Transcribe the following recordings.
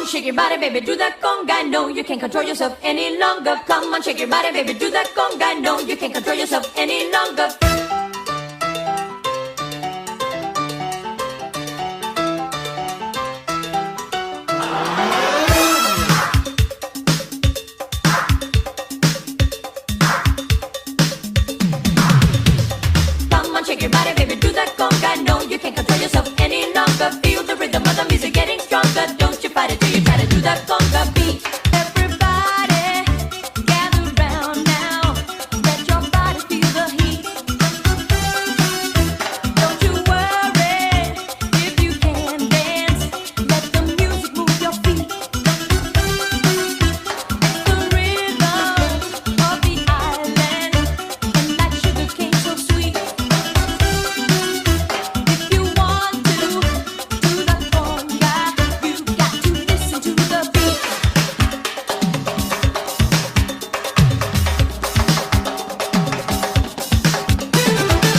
shake your body, baby, do that conga. No, you can't control yourself any longer. Come on, shake your body, baby, do that conga. No, you can't control yourself any longer. Come on, shake your body, baby, do that conga. No, you can't control yourself any longer. Feel the rhythm of the music getting stronger. Don't you fight it till you try to do that conga beat. Everybody, gather round now. Let your body feel the heat. Don't you worry if you can dance. Let the music move your feet. It's the rhythm of the island, and like sugar cane so sweet. If you want to do the conga, you got to listen to the beat.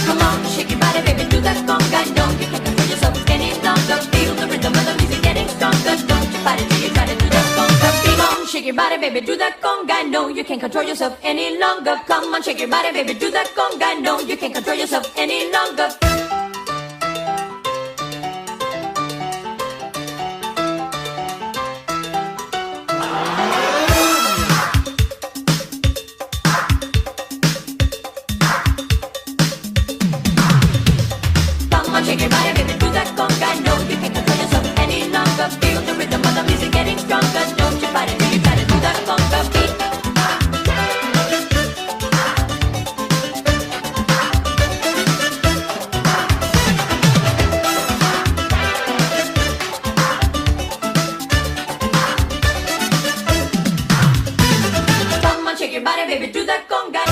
Come on, shake your body, baby, do that conga. No, you can't control yourself any longer. Feel the rhythm of the music getting stronger. Don't you fight it till you try to do that conga. Come on, shake your body, baby, do that conga. No, you can't control yourself any longer. Come on, shake your body, baby, do that conga. No, you can't control yourself any longer. Come on, shake your body, baby, do that conga. No, you can't control yourself any longer. Feel the rhythm of the music getting stronger. Don't you fight it till you try to do that conga beat. Come on, shake your body, baby, do that conga.